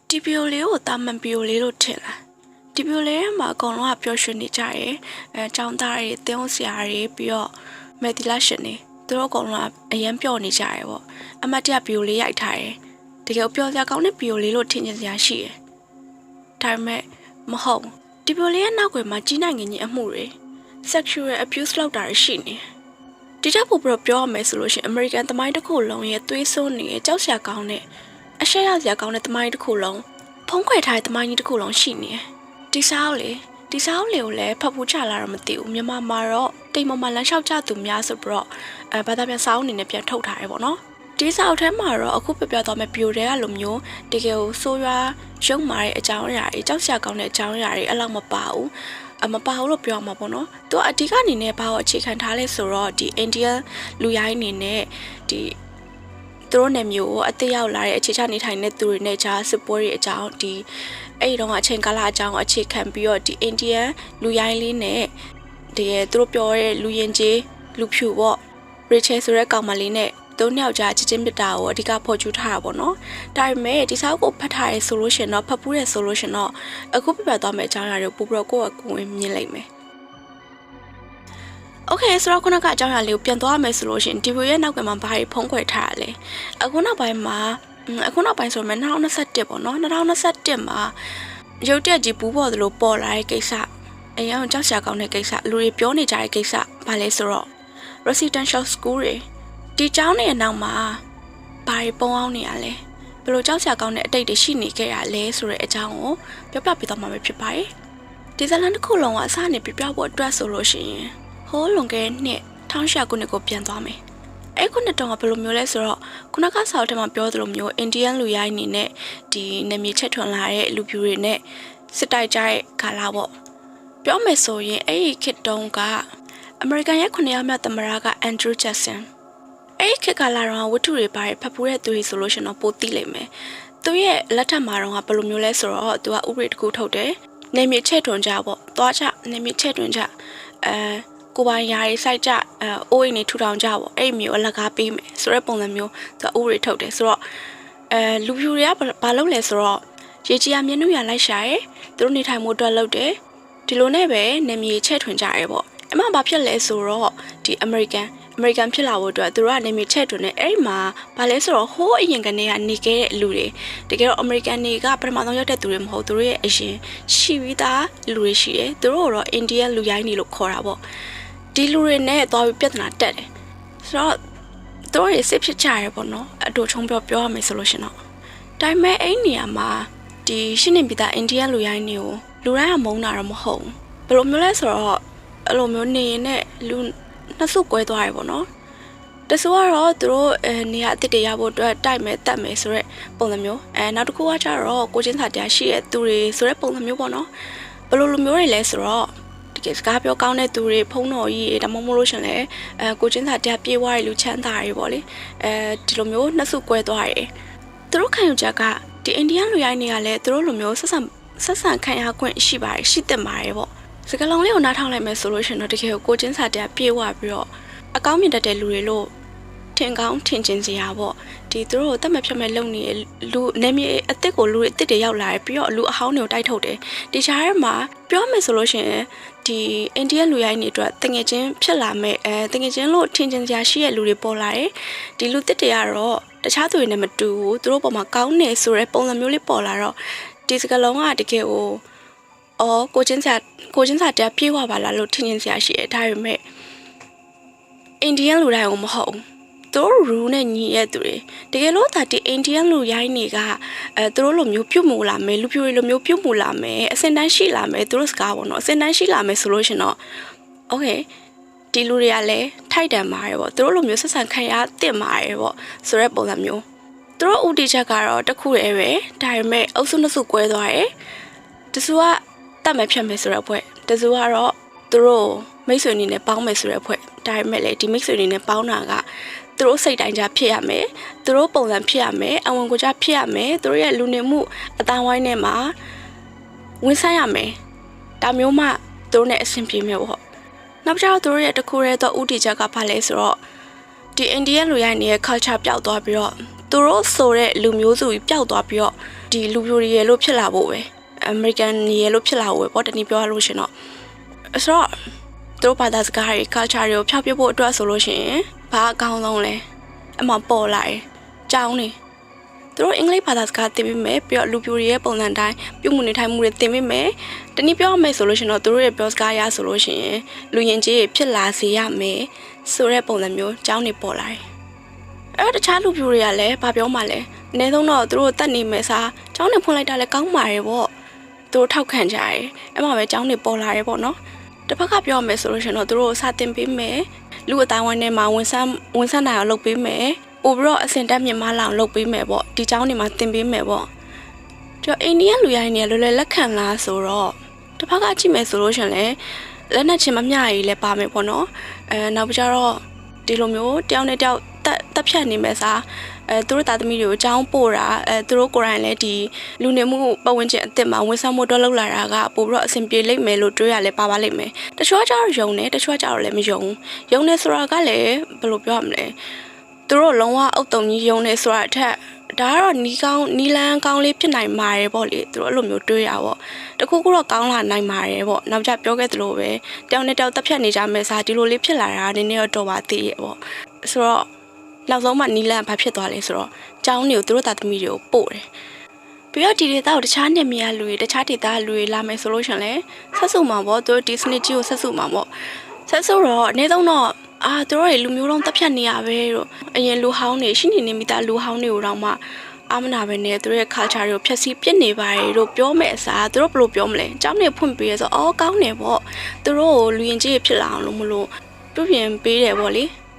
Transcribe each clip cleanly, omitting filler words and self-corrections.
ဒီပီယိုလေးကိုတာမန်ပီယိုလေးလို့ထင်လားဒီပီယိုလေးမှာအကောင်လုံးကပျော်ရွှင်နေကြတယ်ចောင်းသားတွေတင်းအောင်ဆရာတွေပြီးတော့မက်ဒီလာရှင်တွေသူတို့အကောင်လုံးကအရန်ပျော်နေကြတယ်ပေါ့အမတ်တရပီယိုလေးရိုက်ထားတယ်တကယ်ပျော်စရာကောင်းတဲ့ပီယိုလေးလို့ထင်ကြစရာရှိတယ်ဒါပေမဲ့မဟုတ်ဒီပီယိုလေးရဲ့နောက်ွယ်မှာကြီးနိုင်ငင်ကြီးအမှုတွေ sexual abuse လောက်တာရှိနေဒီတက်ဖို့ပြောရမယ်ဆိုလို့ရှိရင် American သမိုင်းတစ်ခုလုံးရဲ့သွေးစွန်းနေတဲ့ကြောက်စရာကောင်းတဲ့အရှက်ရစရာကောင်းတဲ့သမိုင်းတစ်ခုလုံးဖုံးခွဲထားတဲ့သမိုင်းကြီးတစ်ခုလုံးရှိနေတယ်ဒီစားကိုလည်းဖတ်ဖို့ချလာတော့မသိဘူးမြန်မာမှာတော့တိမ်မမလန်းလျှောက်ကြသူများဆိုပြီးတော့ဘာသာပြန်စာအုပ်အနေနဲ့ပြန်ထုတ်ထားရဲပေါ့နော်ဒီစာအုပ်ထဲမှာတော့အခုပြသွားမယ့်ဗီဒီယိုတွေကလိုမျိုးတကယ်ကိုဆိုးရွားရုံမာတဲ့အကြောင်းအရာတွေကြောက်စရာကောင်းတဲ့အကြောင်းအရာတွေအဲ့လောက်မပါဘူးမပါဘူးလို့ပြောမှာပေါ့နော်သူအဓိကအနေနဲ့ဘာကိုအခြေခံထားလဲဆိုတော့ဒီ Indian လူရိုင်းအနေနဲ့ဒီသူတို့နယ်မျိုးအသက်ရောက်လာတဲ့အခြေချနေထိုင်တဲ့သူတွေနဲ့ကြားစစ်ပွဲတွေအကြောင်းဒီအဲ့ဒီတော့အချိန်ကာလအကြောင်းအခြေခံပြီးတော့ဒီ Indian လူရိုင်းလေးနဲ့တကယ်သူတို့ပြောတဲ့လူရင်ကြီးလူဖြူပေါ့ Rachel ဆိုတဲ့ကောင်မလေးနဲ့သုံးယောက်ကြားချစ်ချင်းမြတ်တာကိုအဓိကဖော်ကျူးထားတာပေါ့နော်ဒါပေမဲ့ဒီစာအုပ်ကိုဖတ်ထားရဲဆိုလို့ရှင်တော့ဖတ်ဖူးရဲဆိုလို့ရှင်တော့အခုပြသွားမယ့်အကြောင်းအရာတွေကိုပို့ပြီးတော့ကိုယ်မြင်လိုက်မယ်โอเคဆိုတော့ခုနကအကြောင်းအရာလေးကိုပြန်သွားမယ်ဆိုလို့ရှင်ဒီဗီဒီယိုရဲ့နောက်ကမှဘာတွေဖုံးကွယ်ထားရလဲအခုနောက်ပိုင်းဆိုမှ2021ပေါ့နော်2021မှာရုပ်တက်ကြီးပူးပေါ်သလိုပေါ်လာတဲ့ကိစ္စအရင်ကကြောက်စရာကောင်းတဲ့ကိစ္စလူတွေပြောနေကြတဲ့ကိစ္စဘာလဲဆိုတော့ residential school တွေဒီကျောင်းတွေအနောက်မှာဘာတွေပုံအောင်နေရလဲဘယ်လိုကြောက်စရာကောင်းတဲ့အတိတ်တွေရှိနေခဲ့ရလဲဆိုတဲ့အကြောင်းကိုပြောပြပေးသွားမှာဖြစ်ပါတယ်ဒီဇလန်တစ်ခုလုံးကအစနေပြပြဖို့အတွက်ဆိုလို့ရှိရင်ဟိုးလွန်ခဲ့တဲ့နှစ်1800ခုနှစ်ကိုပြန်သွားမယ်အဲ့ခုနှစ်တုန်းကဘယ်လိုမျိုးလဲဆိုတော့ခုနကဆောက်ထဲမှာပြောသလိုမျိုး Indian လူရိုင်းနေနဲ့ဒီနာမည်ချက်ထွန်လာတဲ့လူပြူတွေနဲ့စစ်တိုက်ကြတဲ့ကာလပေါ့ပြောမယ်ဆိုရင်အဲ့ဒီခေတ်တုန်းကအမေရိကန်ရဲ့9ယောက်မြောက်သမ္မတက Andrew Jackson အဲ့ဒီခေတ်ကာလတော့ဝတ္ထုတွေပါတယ်ဖတ်ဖူးတဲ့သူတွေဆိုလို့ရှင်တော့ပိုသိလိမ့်မယ်သူရဲ့လက်ထက်မှာတော့ဘယ်လိုမျိုးလဲဆိုတော့သူကဥပဒေတစ်ခုထုတ်တယ်နာမည်ချက်ထွန်ကြပေါ့သွားချနာမည်ချက်ထွန်ကြကိုပိုင်ယာရီစိုက်ကြအိုးအိမ်နေထူထောင်ကြပေါ့အဲ့မျိုးအလကားပေးမယ်ဆိုတဲ့ပုံစံမျိုးသူဥပဒေထုတ်တယ်ဆိုတော့လူဖြူတွေကဘာလုပ်လဲဆိုတော့ရေကြီးရမျက်နှာရလိုက်ရှာရဲသူတို့နေထိုင်မှုအတွက်လုပ်တယ်ဒီလိုနဲ့ပဲနာမည်ချက်ထွန်ကြရဲပေါ့အမှဘာဖြစ်လဲဆိုတော့ဒီ American ဖြစ်လာဖို့အတွက်သူတို့ကနေမြေချက်တွင်နဲ့အဲ့ဒီမှာဘာလဲဆိုတော့ဟိုးအရင်ကနေကနေခဲ့တဲ့လူတွေတကယ်တော့ American တွေကပထမဆုံးရောက်တဲ့သူတွေမဟုတ်သူတို့ရဲ့အရင်ရှိပြီးသားလူတွေရှိတယ်သူတို့ကတော့ Indian လူရိုင်းနေလို့ခေါ်တာပေါ့ဒီလူတွေနဲ့သွားပြီးပြဿနာတက်တယ်ဆိုတော့သူတို့ရဲ့စစ်ဖြစ်ကြရပေါ့နော်အတူချုံပြောရမယ်ဆိုလို့ရှင်တော့ဒါပေမဲ့အဲ့နေရာမှာဒီရှင်းနေပြီးသား Indian လူရိုင်းတွေကိုလူတိုင်းကမုန်းတာတော့မဟုတ်ဘယ်လိုမျိုးလဲဆိုတော့အဲ့လိုမျိုးနေရင်နဲ့လူနှစ်စုကွဲသွားရပေါ့နော်တဆူကတော့သူတို့နေရာအစ်စ်တွေရဖို့အတွက်တိုက်မယ်တတ်မယ်ဆိုတဲ့ပုံစံမျိုးနောက်တစ်ခုကကျတော့ကိုချင်းစာတရားရှိတဲ့သူတွေဆိုတဲ့ပုံစံမျိုးပေါ့နော်ဘယ်လိုလိုမျိုးတွေလဲဆိုတော့တကယ်စကားပြောကောင်းတဲ့သူတွေဖုံးတော်ကြီးဒါမှမဟုတ်လို့ရှင်လေကိုချင်းစာတရားပြေးသွားတဲ့လူချမ်းသာတွေပေါ့လေဒီလိုမျိုးနှစ်စုကွဲသွားတယ်သူတို့ခံယူချက်ကဒီအိန္ဒိယလူရိုင်းတွေကလည်းသူတို့လိုမျိုးဆက်ဆံခံရခွင့်ရှိပါတယ်ရှိသင့်ပါတယ်ပေါ့စကလုံးလေးကိုနားထောင်လိုက်မယ်ဆိုလို့ရှင်တော့တကယ်ကိုချင်းစာတရားပြေဝပြီးတော့အကောင်းမြင်တတ်တဲ့လူတွေလို့ထင်ကောင်းထင်ကျင်စရာပေါ့ဒီသူတို့ကိုတတ်မှတ်ဖြတ်မဲ့လုပ်နေတဲ့လူနေမြေအစ်စ်ကိုလူတွေအစ်စ်တွေရောက်လာတယ်ပြီးတော့လူအဟောင်းတွေကိုတိုက်ထုတ်တယ်ဒီချားထဲမှာပြောမယ်ဆိုလို့ရှင်ဒီအိန္ဒိယလူရိုင်းတွေအတွက်တငယ်ချင်းဖြစ်လာမဲ့တငယ်ချင်းလို့ထင်ကျင်စရာရှိတဲ့လူတွေပေါ်လာတယ်ဒီလူတစ်တွေကတော့တခြားသူတွေနဲ့မတူဘူးသူတို့ပေါ်မှာကောင်းနေဆိုတဲ့ပုံစံမျိုးလေးပေါ်လာတော့ဒီစကလုံးကတကယ်ကိုကိုချင်းစာတရားပြေးသွားပါလားလို့ထင်စရာရှိတယ်ဒါပေမဲ့အိန္ဒိယလူတိုင်းကိုမဟုတ်သူတို့ရူနဲ့ညီရဲ့သူတွေတကယ်လို့ဒါဒီအိန္ဒိယလူရိုင်းတွေကသူတို့လိုမျိုးပြုတ်မှုလာမယ်လူပြိုတွေလိုမျိုးပြုတ်မှုလာမယ်အစင်တန်းရှိလာမယ်သူတို့စကားပေါ့နော်အစင်တန်းရှိလာမယ်ဆိုလို့ရှင်တော့โอเคဒီလူတွေကလည်းထိုက်တန်ပါတယ်ပေါ့သူတို့လိုမျိုးဆက်ဆံခံရတင်ပါတယ်ပေါ့ဆိုတဲ့ပုံစံမျိုးသူတို့ဥတီချက်ကတော့တစ်ခုတည်းပဲဒါပေမဲ့အုပ်စုနှစ်စုကွဲသွားတယ်တဆူကတတ်မယ်ဖြတ်မယ်ဆိုတဲ့အဖွဲ့တစုကတော့သူတို့မိတ်ဆွေအနေနဲ့ပေါင်းမယ်ဆိုတဲ့အဖွဲ့ဒါပေမဲ့လေဒီမိတ်ဆွေအနေနဲ့ပေါင်းတာကသူတို့စိတ်တိုင်းကြဖြစ်ရမယ်သူတို့ပုံစံဖြစ်ရမယ်အဝင်ကိုကြဖြစ်ရမယ်သူတို့ရဲ့လူနေမှုအတိုင်းဝိုင်းထဲမှာဝင်ဆိုင်ရမယ်ဒါမျိုးမှသူတို့နဲ့အဆင်ပြေမယ်ပေါ့နောက်ကျတော့သူတို့ရဲ့တခုရဲတော့ဥတီချက်ကဘာလဲဆိုတော့ဒီ Indian လူရိုင်းရဲ့ culture ပျောက်သွားပြီးတော့သူတို့ဆိုတဲ့လူမျိုးစုကြီးပျောက်သွားပြီးတော့ ဒီလူပြိုတွေရဲ့လို့ဖြစ်လာဖို့ပဲ American ရဲ့လို့ဖြစ်လာဖို့ပဲပေါ့တနည်းပြောရလို့ရှင်တော့ဆိုတော့သူတို့ဘာသာစကားတွေ culture တွေကိုဖျောက်ပြဖို့အတွက်ဆိုလို့ရှိရင်ဘာအကောင်းဆုံးလဲအမှပေါ်လာတယ်ကြောင်းနေသူတို့အင်္ဂလိပ်ဘာသာစကားသင်ပေးမယ်ပြီးတော့လူပြိုတွေရဲ့ပုံစံတိုင်းပြုမှုနေထိုင်မှုတွေသင်ပေးမယ်တနည်းပြောရမယ်ဆိုလို့ရှိရင်တော့သူတို့ရဲ့ပြောစကားရဆိုလို့ရှိရင်လူယဉ်ကျေးဖြစ်လာစေရမယ်ဆိုတဲ့ပုံစံမျိုးကြောင်းနေပေါ်လာတယ်အဲ့တော့တခြားလူပြိုတွေကလည်းဘာပြောမှလဲအနည်းဆုံးတော့သူတို့တတ်နေမယ်စားကြောင်းနေဖွင့်လိုက်တာလည်းကောင်းပါတယ်ပေါ့သူတို့ထောက်ခံကြတယ်အဲ့မှာပဲကြောင်းနေပေါ်လာတယ်ပေါ့နော်တစ်ဖက်ကပြောမယ်ဆိုလို့ရှိရင်တော့သူတို့စာတင်ပေးမယ်လူအတိုင်းဝိုင်းထဲမှာဝန်ဆန်းနိုင်အောင်လုပ်ပေးမယ်ပို့ပြီးတော့အစင်တက်မြင့်မလာအောင်လုပ်ပေးမယ်ပေါ့ဒီကြောင်းနေမှာတင်ပေးမယ်ပေါ့ဒီအိန္ဒိယလူရိုင်းနေလွယ်လွယ်လက်ခံလားဆိုတော့တစ်ဖက်ကကြည့်မယ်ဆိုလို့ရှိရင်လည်းလက်နဲ့ချင်းမမျှရည်လည်းပါမယ်ပေါ့နော်နောက်ပြီးတော့ဒီလိုမျိုးတယောက်နဲ့တယောက်တက်ဖြတ်နေမယ်စားသူတို့သားသမီးတွေကိုအကြောင်းပို့တာသူတို့ကိုယ်တိုင်လည်းဒီလူနေမှုပတ်ဝန်းကျင်အစ်စ်မှာဝန်ဆောင်မှုတော့လောက်လာတာကပို့ပြီးတော့အဆင်ပြေလိမ့်မယ်လို့တွေးရလဲပါလိမ့်မယ်တချို့ကျတော့ယုံတယ်တချို့ကျတော့လည်းမယုံနေဆိုတာကလည်းဘယ်လိုပြောရမလဲသူတို့လုံးဝအုတ်တုံကြီးယုံနေဆိုတာအထက်ဒါကတော့နီလန်းကောင်းလေးဖြစ်နိုင်ပါတယ်ပေါ့လေသူတို့အဲ့လိုမျိုးတွေးရပေါ့တခုခုတော့ကောင်းလာနိုင်ပါတယ်ပေါ့နောက်ကျပြောခဲ့သလိုပဲတယောက်နဲ့တယောက်တက်ဖြတ်နေကြမယ်စားဒီလိုလေးဖြစ်လာတာနည်းနည်းတော့ပါသေးရဲ့ပေါ့ဆိုတော့နောက်ဆုံးမှနီလန်ဘာဖြစ်သွားလဲဆိုတော့ကျောင်းတွေကိုသူတို့သားသမီးတွေကိုပို့တယ်ပြီးတော့ဒီဒေသကိုတခြားနေမရလူတွေတခြားဒေသလူတွေလာမယ်ဆိုလို့ရှင်လဲဆက်စုမှာပေါ့သူတို့ဒီစနစ်ကြီးကိုဆက်စုမှာပေါ့ဆက်စုတော့အနည်းဆုံးတော့သူတို့တွေလူမျိုးလုံးတက်ဖြတ်နေရပဲလို့အရင်လူဟောင်းတွေရှိနေမိသားလူဟောင်းတွေကိုတော့မှအာမနာပဲနဲ့သူတို့ရဲ့ culture တွေကိုဖျက်ဆီးပြစ်နေပါတယ်လို့ပြောမယ်အစားသူတို့ဘယ်လိုပြောမလဲကျောင်းတွေဖွင့်ပေးရဆိုကောင်းတယ်ပေါ့သူတို့ကိုလူရင်ကြီးဖြစ်လာအောင်လို့မလို့ပြုပြင်ပေးတယ်ပေါ့လေ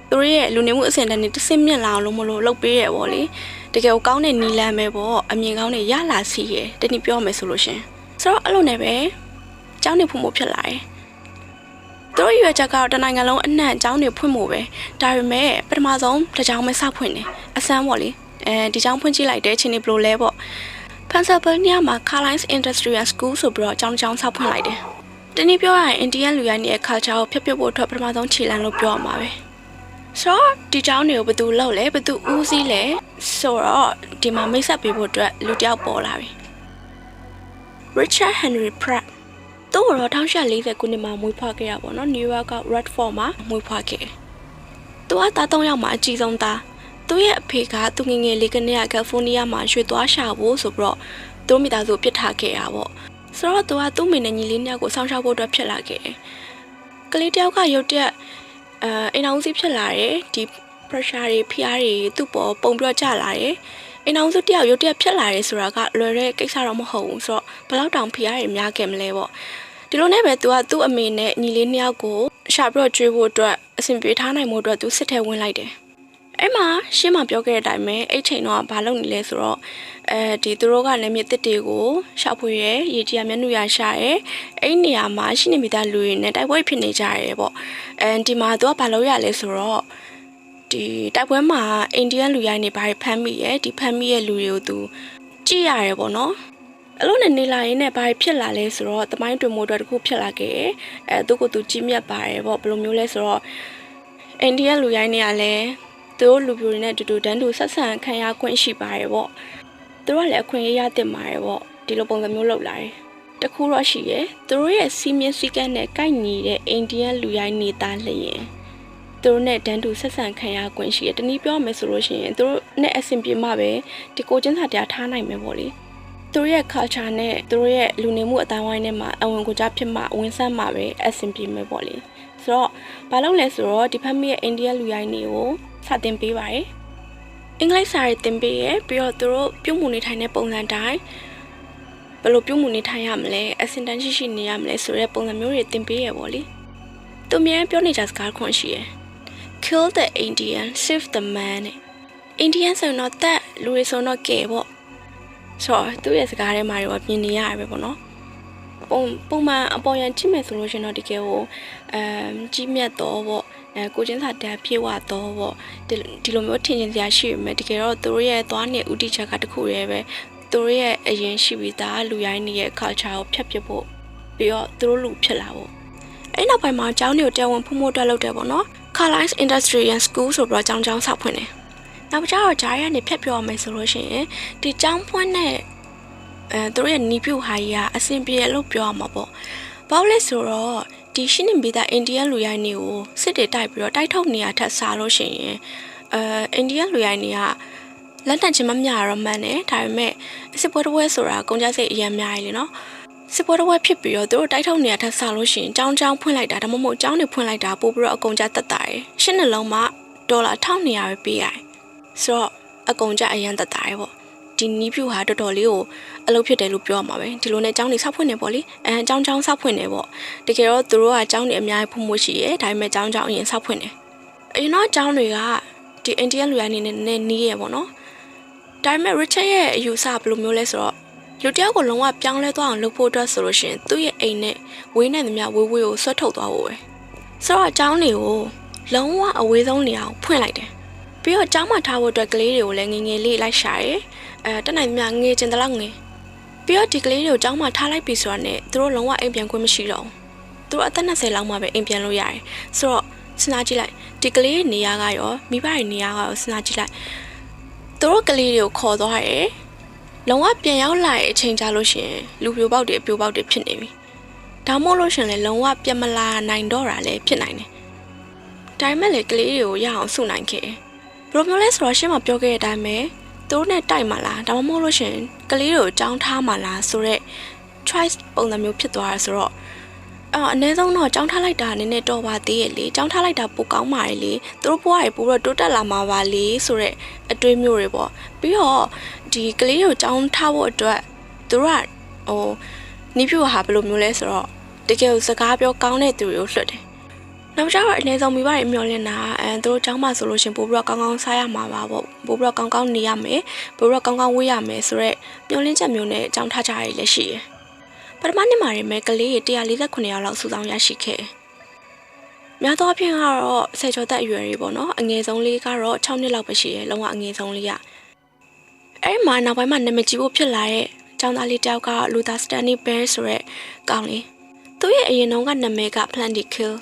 သူတို့ရဲ့လူနေမှုအဆင့်တန်းတွေတစ်ဆင့်မြင့်လာအောင်လို့မလို့လုပ်ပေးရပေါ့လေတကယ်ကိုကောင်းတဲ့နီလန်ပဲပေါ့အမြင်ကောင်းတွေရလာစီရတနည်းပြောမယ်ဆိုလို့ရှင်ဆိုတော့အဲ့လိုနဲ့ပဲကျောင်းတွေဖွင့်ဖို့ဖြစ်လာတယ်သူတို့ရွေးချက်ကတော့တနိုင်ငံလုံးအနှံ့ကျောင်းတွေဖွင့်ဖို့ပဲဒါပေမဲ့ပထမဆုံးတစ်ကျောင်းပဲစဖွင့်တယ်အစမ်းပေါ့လေဒီကျောင်းဖွင့်ကြည့်လိုက်တဲ့အချိန်လေးဘယ်လိုလဲပေါ့ Pennsylvania မှာ Carlisle Industrial School ဆိုပြီးတော့ကျောင်းစဖွင့်လိုက်တယ်တနည်းပြောရရင် Indian လူရိုင်းရဲ့ culture ကိုဖျက်ပစ်ဖို့အတွက်ပထမဆုံးခြေလှမ်းလို့ပြောရမှာပဲဆိုတော့ဒီကျောင်းတွေကိုဘယ်သူလုပ်လဲဘယ်သူဦးစီးလဲဆိုတော့ဒီမှာမိတ်ဆက်ပေးဖို့အတွက်လူတစ်ယောက်ပေါ်လာပြီ Richard Henry Pratt သူ့ကိုတော့1840ခုနှစ်မှာမွေးဖွားခဲ့ရပါတော့ New York က Radford မှာမွေးဖွားခဲ့သူကသား3ယောက်မှာအကြီးဆုံးသားသူ့ရဲ့အဖေကသူငယ်ငယ်လေးကနေကယ်လီဖိုးနီးယားမှာရွှေသွားရှာဖို့ဆိုပြီးတော့သူ့မိသားစုပြစ်ထားခဲ့ရပါဆိုတော့သူကသူ့မိနဲ့ညီလေးနှစ်ယောက်ကိုစောင့်ရှောက်ဖို့အတွက်ဖြစ်လာခဲ့တယ်ကလေးတယောက်ကရုတ်တရက်အိမ်အောင်စုဖြစ်လာတယ်ဒီ pressure တွေဖိအားတွေသူ့ပေါ်ပုံပြီးတော့ကျလာတယ်အိမ်အောင်စုတယောက်ရုတ်တရက်ဖြစ်လာတယ်ဆိုတာကလွယ်တဲ့ကိစ္စတော့မဟုတ်ဘူးဆိုတော့ဘယ်လောက်တောင်ဖိအားတွေများခဲ့မလဲပေါ့ဒီလိုနဲ့ပဲသူကသူ့အမေနဲ့ညီလေးနှစ်ယောက်ကိုရှာပြီးတော့ကျွေးဖို့အတွက်အဆင်ပြေထားနိုင်မှုအတွက်သူစစ်ထဲဝင်လိုက်တယ်အဲ့မှာရှင်းမပြောခဲ့တဲ့အတိုင်းပဲအဲ့ချိန်တော့ဘာလုပ်နေလဲဆိုတော့ဒီသူတို့ကလည်းမြေတစ်တွေကိုရှောက်ဖွေရဲရေကြီးရမျက်နှာရရှာရဲအဲ့နေရာမှာရှိနေမိသားလူတွေနဲ့တိုက်ပွဲဖြစ်နေကြရဲပေါ့ဒီမှာသူကဘာလုပ်ရလဲဆိုတော့ဒီတိုက်ပွဲမှာအိန္ဒိယလူရိုင်းတွေဘာတွေဖမ်းမိရဲဒီဖမ်းမိရဲ့လူတွေကိုသူကြည့်ရတယ်ပေါ့နော်အဲ့လိုနဲ့နေလာရင်းနဲ့ဘာဖြစ်လာလဲဆိုတော့တမိုင်းတွင်မှုအတွက်တခုဖြစ်လာခဲ့သူကသူကြီးမြတ်ပါတယ်ပေါ့ဘယ်လိုမျိုးလဲဆိုတော့အိန္ဒိယလူရိုင်းတွေကလည်းသူတို့လူပြိုတွေနဲ့တူတူတန်းတူဆက်ဆံခံရခွင့်ရှိပါတယ်ပေါ့သူတို့ကလည်းအခွင့်အရေးရတင်ပါတယ်ပေါ့ဒီလိုပုံစံမျိုးလုပ်လာတယ်တခုတော့ရှိရယ်သူတို့ရဲ့စီမင်းစည်းကမ်းနဲ့ကိုက်ညီတဲ့အိန္ဒိယလူရိုင်းနေသားလျင်သူတို့နဲ့တန်းတူဆက်ဆံခံရခွင့်ရှိရယ်တနည်းပြောမယ်ဆိုလို့ရှိရင်သူတို့နဲ့အဆင်ပြေမှပဲဒီကိုချင်းစာတရားထားနိုင်မယ်ပေါ့လေသူတို့ရဲ့ culture နဲ့သူတို့ရဲ့လူနေမှုအတိုင်းဝိုင်းထဲမှာအဝင်ကိုကြားဖြစ်မှဝင်ဆန့်မှပဲအဆင်ပြေမယ်ပေါ့လေဆိုတော့ဘာလို့လဲဆိုတော့ဒီဖက်မီရဲ့အိန္ဒိယလူရိုင်းတွေကိုစတင်ပေးပါတယ်အင်္ဂလိပ်စာတွေသင်ပေးရပြီးတော့သူတို့ပြုမှုနေထိုင်တဲ့ပုံစံတိုင်းဘယ်လိုပြုမှုနေထိုင်ရမလဲအစင်တန်းရှိနေရမလဲဆိုတဲ့ပုံစံမျိုးတွေသင်ပေးရပေါ့လေသူများပြောနေကြစကားခွန်ရှိရ Kill the Indian save the man Indian ဆိုတော့တက်လူတွေဆိုတော့ကဲပေါ့ဆိုတော့သူ့ရဲ့စကားထဲမှာတော့ပြင်နေရတယ်ပဲပေါ့နော်ပုံမှန်အပေါ်ရန်ကြည့်မယ်ဆိုလို့ရှင်တော့တကယ်ကိုကြီးမြတ်တော့ပေါ့ကိုချင်းစာတက်ပြေဝတော့ပေါ့ဒီလိုမျိုးထင်ကျင်စရာရှိပေမဲ့တကယ်တော့သူတို့ရဲ့သွားနေဥတီချက်ကတခုတည်းပဲသူတို့ရဲ့အရင်ရှိပြီးသားလူရိုင်းတွေရဲ့ culture ကိုဖျက်ပစ်ဖို့ပြီးတော့သူတို့လူဖြစ်လာဖို့အဲ့နောက်ပိုင်းမှာကျောင်းတွေကိုတရားဝင်ဖွင့်ဖို့အတွက်လုပ်တယ်ပေါ့နော် Carlisle Industrial School ဆိုပြီးတော့ကျောင်းဆောက်ဖွင့်တယ်နောက်ကျတော့ဂျားရကနေဖျက်ပြောရမယ်ဆိုလို့ရှိရင်ဒီကျောင်းဖွင့်တဲ့ သူတို့ရဲ့နီးပြူဟာကြီးကအဆင်ပြေလို့ပြောရမှာပေါ့ဘာလို့လဲဆိုတော့ဒီရှင်းနေပြီးသားအိန္ဒိယလူရိုင်းတွေကိုစစ်တွေတိုက်ပြီးတော့တိုက်ထုတ်နေရထက်စားလို့ရှိရင်အိန္ဒိယလူရိုင်းတွေကလက်တန့်ချင်းမမျှတော့မှန်းတယ်ဒါပေမဲ့စစ်ပွဲတစ်ပွဲဆိုတာကုန်ကြစိတ်အရင်များကြီးလေနော်စစ်ပွဲတစ်ပွဲဖြစ်ပြီးတော့သူတို့တိုက်ထုတ်နေရထက်စားလို့ရှိရင်ကြောင်းဖွင့်လိုက်တာဒါမှမဟုတ်ကြောင်းတွေဖွင့်လိုက်တာပို့ပြီးတော့အကုန်ကြတက်တာရယ်ရှင်းနှလုံးမှာဒေါ်လာ1200ပဲပေးရတယ်ဆိုတော့အကုန်ကြအရင်တက်တာရယ်ပေါ့ဒီနီးပြူဟာတော်တော်လေးကိုအလုပ်ဖြစ်တယ်လို့ပြောရမှာပဲဒီလိုနဲ့ကျောင်းတွေဆောက်ဖွင့်နေပေါ့လေကျောင်းဆောက်ဖွင့်နေပေါ့တကယ်တော့သူတို့ကကျောင်းတွေအများကြီးဖွင့်ဖို့ရှိရဲဒါပေမဲ့ကျောင်းအရင်ဆောက်ဖွင့်နေအရင်တော့ကျောင်းတွေကဒီအိန္ဒိယလူရိုင်းနေနဲ့နီးရဲပေါ့နော်ဒါပေမဲ့ Richard ရဲ့အယူဆဘယ်လိုမျိုးလဲဆိုတော့လူတယောက်ကိုလုံးဝပြောင်းလဲသွားအောင်လုပ်ဖို့အတွက်ဆိုလို့ရှိရင်သူ့ရဲ့အိမ်နဲ့ဝေးနေသမျှဝေးကိုဆွတ်ထုတ်သွားဖို့ပဲဆိုတော့ကျောင်းတွေကိုလုံးဝအဝေးဆုံးနေအောင်ဖွင့်လိုက်တယ်ပြီးတော့ကျောင်းမှာထားဖို့အတွက်ကလေးတွေကိုလည်းငငယ်လေးလိုက်ရှာရဲတက်နိုင်မြငေးကျင်တလောက်ငေးပြီးတော့ဒီကလေးတွေကိုကျောင်းမှာထားလိုက်ပြီဆိုတာနဲ့သူတို့လုံးဝအိမ်ပြန်ခွင့်မရှိတော့ဘူးသူတို့အသက်20လောက်မှပဲအိမ်ပြန်လို့ရတယ်ဆိုတော့စဉ်းစားကြည့်လိုက်ဒီကလေးရဲ့နေရာကရောမိဘရဲ့နေရာကရောစဉ်းစားကြည့်လိုက်သူတို့ကလေးတွေကိုခေါ်သွားရဲလုံးဝပြန်ရောက်လာတဲ့အချိန်ကြာလို့ရှိရင်လူပြိုပေါက်တွေအပြိုပေါက်တွေဖြစ်နေပြီဒါမှမဟုတ်လို့ရှင်လည်းလုံးဝပြန်မလာနိုင်တော့တာလည်းဖြစ်နိုင်တယ်ဒါပေမဲ့လေကလေးတွေကိုရအောင်စုနိုင်ခဲ့ဘယ်လိုမျိုးလဲဆိုတော့ရှင်းမပြောခဲ့တဲ့အတိုင်းပဲသူတို့နဲ့တိုက်မှလားဒါမှမဟုတ်လို့ရှင်ကလေးတွေကိုကြောင်းထားမှလားဆိုတော့ choice ပုံစံမျိုးဖြစ်သွားတာဆိုတော့အနည်းဆုံးတော့ကြောင်းထားလိုက်တာနည်းနည်းတော့ပါသေးရဲ့လေကြောင်းထားလိုက်တာပိုကောင်းပါရဲ့လေသူတို့ဘွားတွေပိုတော့တိုးတက်လာမှာပါလေဆိုတော့အတွေးမျိုးတွေပေါ့ပြီးတော့ဒီကလေးတွေကိုကြောင်းထားဖို့အတွက်သူတို့ကနီးပြူဟာဘယ်လိုမျိုးလဲဆိုတော့တကယ်ကိုစကားပြောကောင်းတဲ့သူတွေကိုလွှတ်တယ်နောက်ကျတော့အနည်းဆုံးမိဘတွေမျှော်လင့်တာသူတို့ကျောင်းမှာဆိုလို့ရှင်ပို့ပြီးတော့ကောင်းကောင်းစားရမှာပါပေါ့ပို့ပြီးတော့ကောင်းကောင်းနေရမယ်ပို့ပြီးတော့ကောင်းကောင်းဝေးရမယ်ဆိုတော့မျှော်လင့်ချက်မျိုးနဲ့ကျောင်းထားကြရည်လည်းရှိတယ်ပထမနှစ်မှာရင်မဲ့ကလေး149ယောက်လောက်စုဆောင်းရရှိခဲ့များသောအားဖြင့်ကတော့ဆယ်ကျော်သက်အရွယ်တွေပေါ့နော်အငယ်ဆုံးလေးကတော့6နှစ်လောက်ပဲရှိတယ်လုံးဝအငယ်ဆုံးလေးကအဲ့မှာနောက်ပိုင်းမှာနာမည်ကြီးဖို့ဖြစ်လာတဲ့ကျောင်းသားလေးတယောက်ကလူသားစတန်နီဘဲဆိုတဲ့ကောင်လေးသူ့ရဲ့အရင်တုန်းကနာမည်က Plenty Kill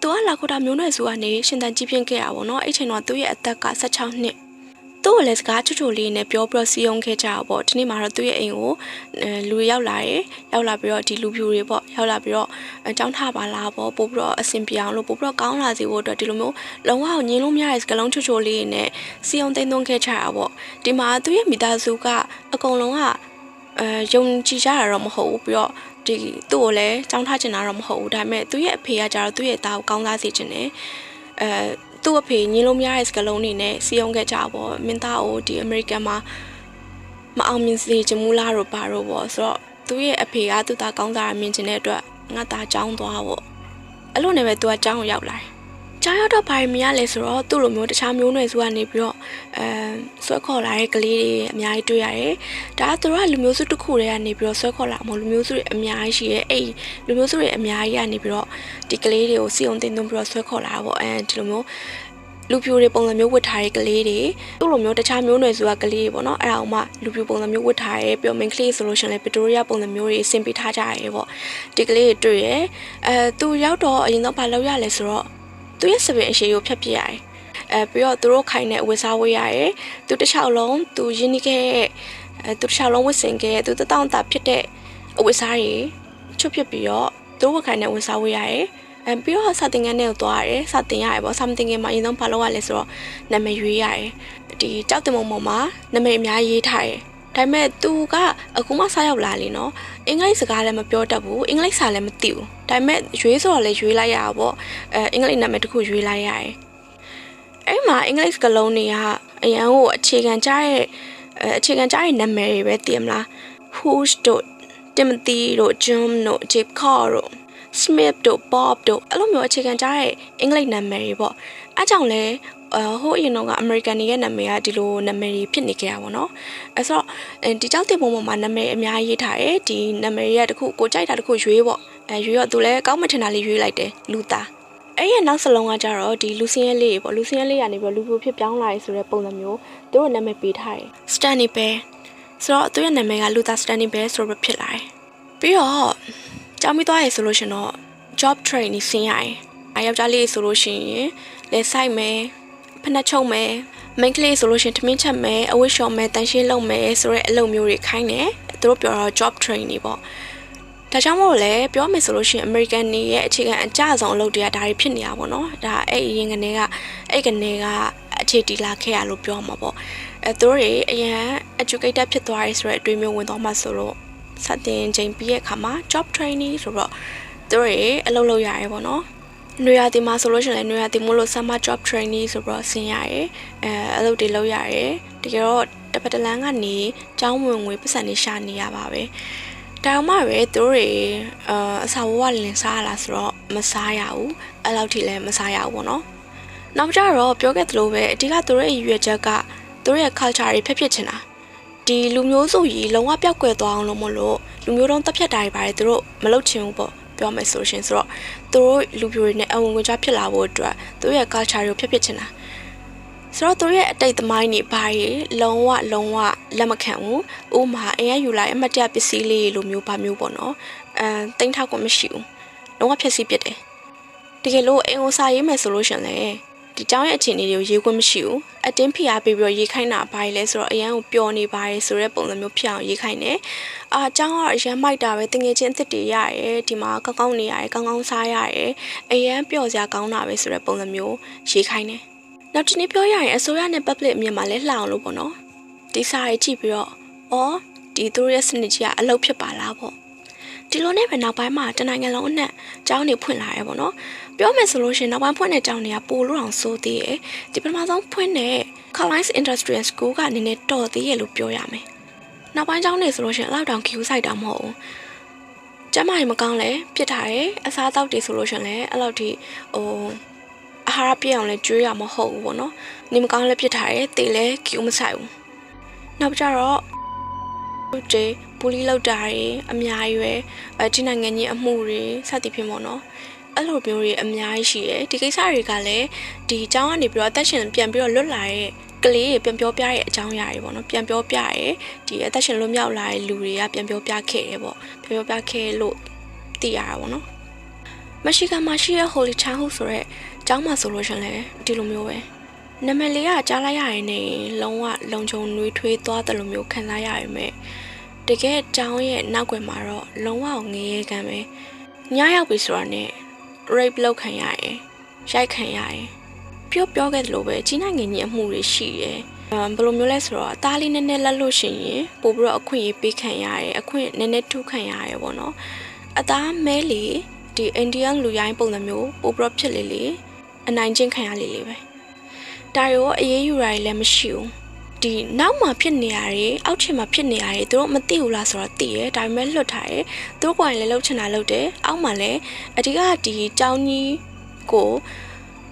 သူကလာခိုတာမျိုးနွယ်စုကနေရှင်သန်ကြီးပြင်းခဲ့တာပေါ့နော်အဲ့ချိန်တော့သူ့ရဲ့အသက်က16နှစ်သူ့ကိုလည်းစကားချွတ်ချွတ်လေးနဲ့ပြောပြီးစီယုံခဲ့ကြတာပေါ့ဒီနေ့မှာတော့သူ့ရဲ့အိမ်ကိုလူရောက်လာပြီးတော့ဒီလူပြူတွေပေါ့ရောက်လာပြီးတော့အကြောင်းထားပါလားပေါ့ပို့ပြီးတော့အဆင်ပြေအောင်လို့ပို့ပြီးတော့ကောင်းလာစေဖို့အတွက်ဒီလိုမျိုးလုံးဝညင်လို့မရတဲ့စကလုံးချွတ်ချွတ်လေးနဲ့စီယုံသိမ်းသွင်းခဲ့ကြတာပေါ့ဒီမှာသူ့ရဲ့မိသားစုကအကုန်လုံးကယုံကြည်ကြတာတော့မဟုတ်ဘူးပြီးတော့ဒီသူ့ကိုလည်းကြောင်းထားချင်တာတော့မဟုတ်ဘူးဒါပေမဲ့သူ့ရဲ့အဖေကကြတော့သူ့ရဲ့သားကိုကောင်းစားစေချင်တယ်သူ့အဖေညင်လို့မရတဲ့စကလုံးတွေနဲ့စီယုံခဲ့ကြပေါ့မင်းသားကိုဒီအမေရိကန်မှာမအောင်မြင်စေချင်မူလားတော့ပါတော့ပေါ့ဆိုတော့သူ့ရဲ့အဖေကသူ့သားကောင်းစားရမြင်ချင်တဲ့အတွက်ငါသားကြောင်းသွားပေါ့အဲ့လိုနဲ့ပဲသူကကြောင်းကိုရောက်လာတယ်ကြောင်းရောက်တော့ဘာမှမရလဲဆိုတော့သူ့လိုမျိုးတခြားမျိုးနွယ်စုကနေပြီးတော့ဆွဲခေါ်လာတဲ့ကလေးတွေအများကြီးတွေ့ရတယ်ဒါကသူတို့ကလူမျိုးစုတစ်ခုတည်းကနေပြီးတော့ဆွဲခေါ်လာမလို့လူမျိုးစုတွေအများကြီးရှိရဲ့အဲ့လူမျိုးစုတွေအများကြီးကနေပြီးတော့ဒီကလေးတွေကိုစီအောင်တင်သွင်းပြီးတော့ဆွဲခေါ်လာပေါ့ဒီလိုမျိုးလူပြိုတွေပုံစံမျိုးဝတ်ထားတဲ့ကလေးတွေသူ့လိုမျိုးတခြားမျိုးနွယ်စုကကလေးတွေပေါ့နော်အဲ့ဒါအောင်မှလူပြိုပုံစံမျိုးဝတ်ထားရဲပြီးတော့ main ကလေးဆိုလို့ရှင်လဲဗစ်တိုးရီးယားပုံစံမျိုးတွေဆင်ပေးထားကြရဲပေါ့ဒီကလေးတွေတွေ့ရဲသူရောက်တော့အရင်တော့ဘာလုပ်ရလဲဆိုတော့သူရဲ့စပင်အရှိကိုဖြတ်ပြရတယ်ပြီးတော့သူတို့ခိုင်တဲ့အဝတ်စားဝတ်ရတယ်သူတစ်ချောက်လုံးသူရင်းနှီးခဲ့သူတစ်ချောက်လုံးဝတ်ဆင်ခဲ့သူတတောင်းတာဖြစ်တဲ့အဝတ်စားတွေချုပ်ဖြစ်ပြီးတော့သူတို့ခိုင်တဲ့အဝတ်စားဝတ်ရတယ်ပြီးတော့စာသင်ခန်းထဲကိုသွားရတယ်စာသင်ရတယ်ပေါ့စာသင်ခန်းမှာအရင်ဆုံးဘာလုပ်ရလဲဆိုတော့နာမည်ရွေးရတယ်ဒီကြောက်တင်မုံပေါ်မှာနာမည်အများရေးထားတယ်ဒါပေမဲ့သူကအခုမှစရောက်လာလေနော်အင်္ဂလိပ်စကားလည်းမပြောတတ်ဘူးအင်္ဂလိပ်စာလည်းမသိဘူးဒါပေမဲ့ရွေးဆိုတော့လည်းရွေးလိုက်ရတာပေါ့အင်္ဂလိပ်နာမည်တစ်ခုရွေးလိုက်ရတယ်အဲ့မှာအင်္ဂလိပ်စကားလုံးတွေကအရန်ကိုအခြေခံကြတဲ့နာမည်တွေပဲသိရမလား Who's တို့ Timothy တို့ John တို့ Jacob တို့ Smith တို့ Bob တို့အဲ့လိုမျိုးအခြေခံကြတဲ့အင်္ဂလိပ်နာမည်တွေပေါ့အဲ့ကြောင့်လဲဟိုအရင်တော့ကအမေရိကန်တွေရဲ့နာမည်ကဒီလိုနာမည်တွေဖြစ်နေကြတာပေါ့နော်အဲ့ဆိုတော့ဒီကြောက်တဲ့ပုံပေါ်မှာနာမည်အများကြီးရေးထားတယ်ဒီနာမည်ရဲ့တခုကိုကြိုက်တာတခုရွေးပေါ့ရွေးတော့သူလည်းကောင်းမထင်တာလေးရွေးလိုက်တယ်လူသားအဲ့ရဲ့နောက်စလုံးကကြတော့ဒီလူစင်းရဲလေးပေါ့လူစင်းရဲလေးကနေပြီးလူပြိုဖြစ်ပြောင်းလာရဆိုတဲ့ပုံစံမျိုးသူတို့နာမည်ပေးထားတယ် Stanley Bear ဆိုတော့သူရဲ့နာမည်ကလူသား Stanley Bear ဆိုတော့ဖြစ်လာတယ်ပြီးတော့ကြောင်းပြီးသွားရဆိုလို့ရှင်တော့ job training ဆင်းရတယ်ယောက်ျားလေးဆိုလို့ရှိရင်လဲဆိုင်မယ်ဖနှက်ချုပ်မယ်မိန်းကလေးဆိုလို့ရှိရင်ထမင်းချက်မယ်အဝတ်လျှော်မယ်တန်ရှင်းလုပ်မယ်ဆိုတဲ့အလုပ်မျိုးတွေခိုင်းတယ်သူ သူတို့ပြောတော့ job training ပေါ့ဒါကြောင့်မို့လဲပြောမယ်ဆိုလို့ရှိရင် American နေရဲ့အခြေခံအကျဆုံးအလုပ်တွေကဒါတွေဖြစ်နေတာပေါ့နော်ဒါအဲ့အရင်ကနေကအခြေတီလာခဲ့ရလို့ပြောမှာပေါ့သူတို့တွေအရင် educated ဖြစ်သွားရဲဆိုတဲ့အတွေ့အမျိုးဝင်သွားမှဆိုတော့စတင်ချိန်ပြီးရဲ့အခါမှာ job training ဆိုတော့သူတို့တွေအလုပ်လုပ်ရရဲပေါ့နော်နွေရာသီမှာဆိုလို့ရှိရင်လည်းနွေရာသီမို့လို့ summer job training ဆိုတော့ဆင်ရရဲအလုပ်တွေလုပ်ရရဲတကယ်တော့တပတ်တလန်းကနေကျောင်းဝင်ငွေပတ်စံနေရှာနေရပါပဲဒါမှပဲသူတို့တွေအစာဝဝလင်စားရလားဆိုတော့မစားရဘူးအဲ့လောက်ထိလည်းမစားရဘူးပေါ့နော်နောက်ကြတော့ပြောခဲ့သလိုပဲအဓိကသူတို့ရဲ့ရွေချက်ကသူတို့ရဲ့ culture တွေဖြစ်ချင်တာဒီလူမျိုးစုကြီးလုံးဝပျောက်ကွယ်သွားအောင်လို့မလို့လူမျိုးတုံးတက်ဖြတ်တာတွေပါတယ်သူတို့မလုပ်ချင်ဘူးပေါ့ပြောမယ်ဆိုရှင်ဆိုတော့သူတို့လူပြိုတွေနဲ့အဝင်ဝင်ကြဖြစ်လာဖို့အတွက်သူတို့ရဲ့ culture တွေကိုဖြစ်ချင်တာဆိုတော့သူတို့ရဲ့အတိတ်သမိုင်းတွေဘာတွေလုံးဝလက်မခံဘူးဥမာအရင်ယူလိုက်အမတ်တရပစ္စည်းလေးလိုမျိုးဘာမျိုးပေါ့နော်တိမ့်ထောက်ကိုမရှိဘူးလုံးဝဖြည့်ဆည်းပစ်တယ်တကယ်လို့အင်ကိုစာရေးမယ်ဆိုလို့ရှင်လေဒီเจ้าရဲ့အခြေအနေတွေကိုရေးခွင့်မရှိဘူးအတင်းဖိအားပေးပြီးတော့ရေးခိုင်းတာဘာလဲဆိုတော့အရန်ကိုပျော်နေပါတယ်ဆိုတဲ့ပုံစံမျိုးဖြစ်အောင်ရေးခိုင်းတယ်เจ้าကအရန်မိုက်တာပဲတငယ်ချင်းအစ်စ်တွေရရဲဒီမှာကောင်းနေရတယ်ကောင်းစားရရဲအရန်ပျော်စရာကောင်းတာပဲဆိုတဲ့ပုံစံမျိုးရေးခိုင်းတယ်နောက်တစ်နေ့ပြောရရင်အစိုးရနဲ့ public အမြင်မှာလဲလှအောင်လို့ပေါ့နော်ဒီစာရေးကြည့်ပြီးတော့ဒီသူတို့ရဲ့စနစ်ကြီးကအလုပ်ဖြစ်ပါလားပေါ့ဒီလိုနဲ့ပဲနောက်ပိုင်းမှာတနိုင်ငံလုံးအနှံ့ကျောင်းတွေဖွင့်လာရဲပေါ့နော်ပြောမယ်ဆိုလို့ရှိရင်နောက်ပိုင်းဖွင့်တဲ့ကျောင်းတွေကပိုလို့အောင်စိုးသေးတယ်ဒီပထမဆုံးဖွင့်တဲ့ Collins Industrial School ကနည်းနည်းတော်သေးရဲ့လို့ပြောရမယ်နောက်ပိုင်းကျောင်းတွေဆိုလို့ရှိရင်အလောက်တောင် queue ဆိုင်တာမဟုတ်ဘူးကျမကြီးမကောင်းလဲပြစ်ထားတယ်အစားအသောက်တွေဆိုလို့ရှိရင်လည်းအဲ့လောက်ထိအာဟာရပြည့်အောင်လဲကျွေးရမဟုတ်ဘူးပေါ့နော်နေမကောင်းလဲပြစ်ထားတယ်တေလဲ queue မဆိုင်ဘူးနောက်ကြတော့ဒီပူလီလောက်တာတွေအများကြီးပဲဒီနိုင်ငံကြီးအမှုတွေစသည်ဖြင့်ပေါ့နော်အဲ့လိုမျိုးတွေအများကြီးရှိတယ်ဒီကိစ္စတွေကလည်းဒီအကြောင်းကနေပြီးတော့အသက်ရှင်ပြန်ပြီးတော့လွတ်လာတဲ့ကလေးတွေပြန်ပြောပြရဲ့အကြောင်းအရာတွေပေါ့နော်ပြန်ပြောပြရဲဒီအသက်ရှင်လွတ်မြောက်လာတဲ့လူတွေကပြန်ပြောပြခဲ့ရဲပေါ့ပြန်ပြောပြခဲ့လို့သိရတာပေါ့နော်မရှိကမရှိရဲ့ Holy Childhood ဆိုရဲအကြောင်းမှဆိုလို့ရှင်လဲဒီလိုမျိုးပဲနာမည်လေးကကြားလိုက်ရရင်နေလုံးဝလုံခြုံနှွေးထွေးသွားတယ်လို့မျိုးခံစားရရမယ်တကယ်တောင်းရဲ့နောက်ွယ်မှာတော့လုံးဝငရေကံပဲညရောက်ပြီဆိုတာနဲ့ rape လုပ်ခံရတယ်ရိုက်ခံရတယ်ပြောခဲ့တယ်လို့ပဲကြီးနိုင်ငံကြီးအမှုတွေရှိတယ်ဘယ်လိုမျိုးလဲဆိုတော့အသားလေးနည်းနည်းလက်လို့ရှိရင်ပို့ပြီးတော့အခွင့်ရေးပေးခံရတယ်အခွင့်နည်းနည်းထုခံရတယ်ပေါ့နော်အသားမဲလေဒီ Indian လူရိုင်းပုံစံမျိုးပို့ပြီးတော့ဖြစ်လေအနိုင်ကျင့်ခံရလေပဲဒါရောအေးအေးယူရည်လည်းမရှိဘူးဒီနောက်မှာဖြစ်နေရတယ်အောက်ခြေမှာဖြစ်နေရတယ်သူတို့မသိဘူးလားဆိုတော့သိတယ်ဒါပေမဲ့လွတ်ထားတယ်သူတို့ကိုယ်တိုင်လည်းလှုပ်ချင်တာလှုပ်တယ်အောက်မှာလည်းအဓိကဒီကျောင်းကြီးကို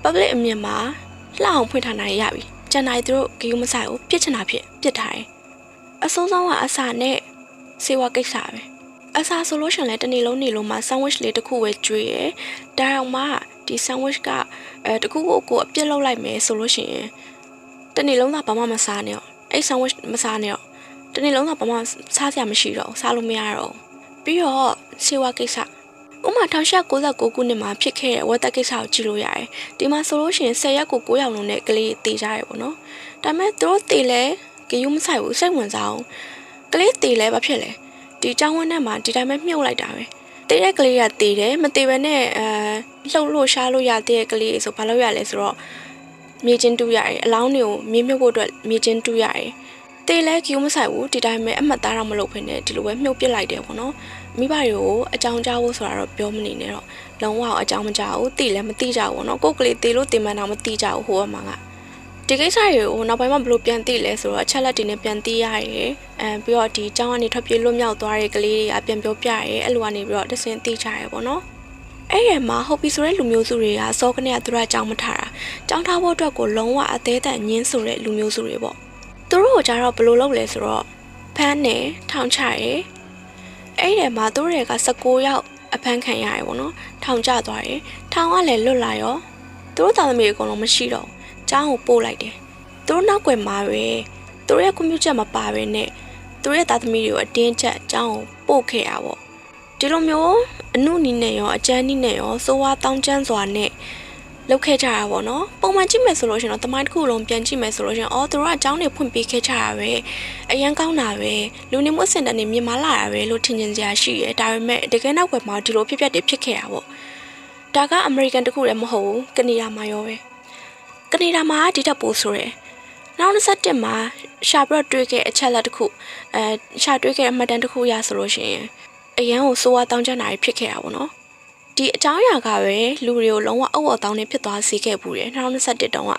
public အမြင်မှာလှအောင်ဖွင့်ထားနိုင်ရပြီကျန်တိုင်းသူတို့ဂီယူမဆိုင်ဘူးပြစ်ချင်တာပြစ်ထားတယ်အစိုးဆုံးကအစာနဲ့စေဝါကိစ္စပဲအစာဆိုလို့ရှင်လဲတနေ့လုံးနေလို့မှ sandwich လေးတစ်ခုပဲကျွေးရယ်ဒါတော့မှဒီ sandwich ကတခုကိုအပြစ်လောက်လိုက်မယ်ဆိုလို့ရှိရင်တနေ့လုံးသာဘာမှမစားနဲ့တော့အဲ့ sandwich မစားနဲ့တော့တနေ့လုံးသာဘာမှစားစရာမရှိတော့စားလို့မရတော့ပြီးတော့စေဝါကိစ္စဥမာ1896ခုနှစ်မှာဖြစ်ခဲ့တဲ့ဝက်သက်ကိစ္စကိုကြည့်လို့ရတယ်ဒီမှာဆိုလို့ရှိရင်10ရက်ကို9ယောက်လုံးနဲ့ကလေးတည်ကြရဲပေါ့နော်ဒါပေမဲ့သူတို့တည်လဲဂယူးမဆိုင်ဘူးစိတ်ဝင်စားအောင်ကလေးတည်လဲဘာဖြစ်လဲဒီကျောင်းဝန်းထဲမှာဒီတိုင်းပဲမြုပ်လိုက်တာပဲတည်တဲ့ကလေးကတည်တယ်မတည်ဘဲနဲ့လှုပ်လို့ရှားလို့ရတဲ့ကလေးဆိုဘာလို့ရလဲဆိုတော့မြေချင်းတူးရတယ်အလောင်းတွေကိုမြေမြုပ်ဖို့အတွက်မြေချင်းတူးရတယ်တေးလဲကျူးမဆိုင်ဘူးဒီတိုင်းပဲအမှတ်သားတော့မလုပ်ဖ ೇನೆ ဒီလိုပဲမြုပ်ပစ်လိုက်တယ်ပေါ့နော်မိဘတွေကိုအကြောင်းကြားဖို့ဆိုတာတော့ပြောမနေနဲ့တော့လုံးဝအကြောင်းမကြားဘူးတိလည်းမတိကြဘူးပေါ့နော်ကိုယ်ကလေးတေးလို့တင်မှန်းတော့မတိကြဘူးဟိုဘက်မှာကဒီကိစ္စတွေကိုနောက်ပိုင်းမှာဘယ်လိုပြန်သိလဲဆိုတော့အချက်လက်တွေနဲ့ပြန်သိရရဲပြီးတော့ဒီကျောင်းကနေထွက်ပြေးလွတ်မြောက်သွားတဲ့ကလေးတွေကပြန်ပြောပြရဲအဲ့လိုကနေပြီးတော့တစင်သိကြရဲပေါ့နော်အဲ့ရမှာဟုတ်ပြီဆိုတဲ့လူမျိုးစုတွေကစောကနေကသူတို့အကြောင်းမထားတာကြောင်းထားဖို့အတွက်ကိုလုံးဝအသေးသက်ညင်းဆိုတဲ့လူမျိုးစုတွေပေါ့သူတို့ကကြတော့ဘယ်လိုလုပ်လဲဆိုတော့ဖမ်းနေထောင်ချရဲအဲ့ရမှာသူတို့တွေက16ယောက်အဖမ်းခံရရဲပေါ့နော်ထောင်ကျသွားရဲထောင်ကလည်းလွတ်လာရောသူတို့သားသမီးတွေအကုန်လုံးမရှိတော့ကျောင်းကိုပို့လိုက်တယ်သူတို့နောက်ွယ်မှာပဲသူတို့ရဲ့ကွန်ပျူတာမပါပဲနဲ့သူတို့ရဲ့သားသမီးတွေကိုအတင်းချက်ကျောင်းကိုပို့ခဲ့ရပါဒီလိုမျိုးအနုနီးနဲ့ရောအကျန်းနီးနဲ့ရောစိုးဝါတောင်းကျမ်းစွာနဲ့ လောက်ခဲ့ကြတာပေါ့နော်ပုံမှန်ကြည့်မယ်ဆိုလို့ရှင်တော့တမိုင်းတစ်ခုလုံးပြန်ကြည့်မယ်ဆိုလို့ရှင်အော်သူတို့ကအကြောင်းတွေဖွင့်ပေးခဲ့ကြတာပဲအရန်ကောင်းတာပဲလူနေမှုစင်တာနေမြင်မာလာတာပဲလို့ထင်မြင်စရာရှိရဲဒါပေမဲ့တကယ်နောက်ွယ်မှာဒီလိုဖြစ်ပျက်တွေဖြစ်ခဲ့တာပေါ့ဒါကအမေရိကန်တခုလည်းမဟုတ်ဘူးကနေဒါမှာရောပဲကနေဒါမှာဒီထက်ပိုဆိုရဲနောက်27မှာရှာပြတ်တွေ့ခဲ့အချက်လက်တစ်ခုရှာတွေ့ခဲ့အမှတ်တမ်းတစ်ခုရဆိုလို့ရှင်အရန်ကိုစိုးဝါတောင်းကျမ်းတာဖြစ်ခဲ့တာပေါ့နော်ဒီအကြောင်းအရာကပဲလူတွေကိုလုံးဝအုပ်အတောင်းနေဖြစ်သွားစေခဲ့ဘူးတယ်2021တုန်းက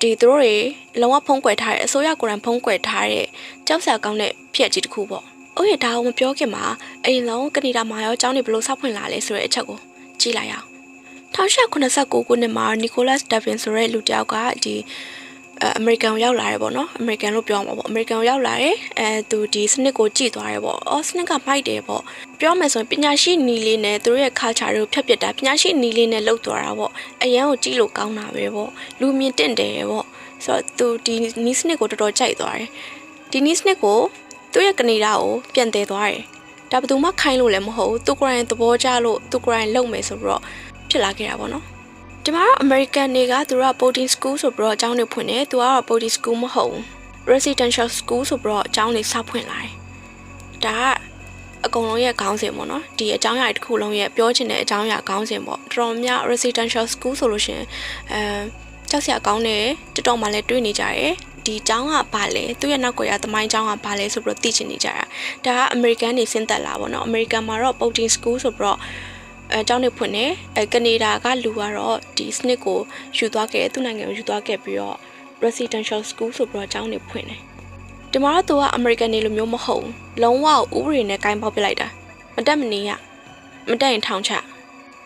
ဒီသူတို့တွေလုံးဝဖုံးကွယ်ထားတဲ့အစိုးရကိုယ်တိုင်ဖုံးကွယ်ထားတဲ့ကြောက်စရာကောင်းတဲ့ဖြစ်ကြီးတစ်ခုပေါ့။အိုးရဒါကိုမပြောခင်မှာအိမ်လုံးကနေဒါမှာရောအကြောင်းတွေဘလို့စောက်ဖွင့်လာလဲဆိုတဲ့အချက်ကိုကြည့်လိုက်အောင်1889ခုနှစ်မှာနီကိုလတ်ဒါဗင်ဆိုတဲ့လူတယောက်ကဒီအမေရိကန်ရောက်လာတယ်ပေါ့နော်အမေရိကန်လို့ပြောမှာပေါ့အမေရိကန်ရောက်လာတယ်သူဒီစနစ်ကိုကြည့်သွားတယ်ပေါ့အော်စနစ်ကမိုက်တယ်ပေါ့ပြောမယ်ဆိုရင်ပညာရှိနီလေးနဲ့သူတို့ရဲ့ culture တွေကိုဖျက်ပစ်တာပညာရှိနီလေးနဲ့လှုပ်သွားတာပေါ့အရန်ကိုကြည့်လို့ကောင်းတာပဲပေါ့လူမြင်တင့်တယ်ပေါ့ဆိုတော့သူဒီနီးစနစ်ကိုတော်တော်ကြိုက်သွားတယ်ဒီနီးစနစ်ကိုသူ့ရဲ့ကနေဒါကိုပြန်တည်သွားတယ်ဒါဘယ်သူမှခိုင်းလို့လည်းမဟုတ်ဘူးသူကိုယ်တိုင်သဘောကျလို့သူကိုယ်တိုင်လုပ်မယ်ဆိုပြီးတော့ဖြစ်လာခဲ့တာပေါ့နော်ဒီမှာတော့ American တွေကသူတို့က boarding school ဆိုပြီးတော့အကြောင်းတွေဖွင့်တယ်သူကတော့ boarding school မဟုတ်ဘူး residential school ဆိုပြီးတော့အကြောင်းတွေစဖွင့်လာတယ်ဒါကအကုန်လုံးရဲ့ခေါင်းစဉ်ပေါ့နော်ဒီအကြောင်းအရာတစ်ခုလုံးရဲ့ပြောချင်တဲ့အကြောင်းအရာခေါင်းစဉ်ပေါ့တော်တော်များ residential school ဆိုလို့ရှင်ကြောက်စရာကောင်းတဲ့တော်တော်မှလည်းတွေးနေကြတယ်ဒီအကြောင်းကဘာလဲသူ့ရဲ့နောက်ကွယ်ရသမိုင်းအကြောင်းကဘာလဲဆိုပြီးတော့သိချင်နေကြတာဒါက American တွေစဉ်သက်လာပေါ့နော် American မှာတော့ boarding school ဆိုပြီးတော့အကြောင်းတွေဖွင့်နေကနေဒါကလူကတော့ဒီစနစ်ကိုယူသွားခဲ့သူ့နိုင်ငံကိုယူသွားခဲ့ပြီးတော့ residential school ဆိုပြီးတော့အကြောင်းတွေဖွင့်တယ်ဒီမှာတော့သူက American တွေလိုမျိုးမဟုတ်လုံးဝဥပဒေနဲ့ကိုင်းပေါက်ပြလိုက်တာမတက်မနေရမတက်ရင်ထောင်ချ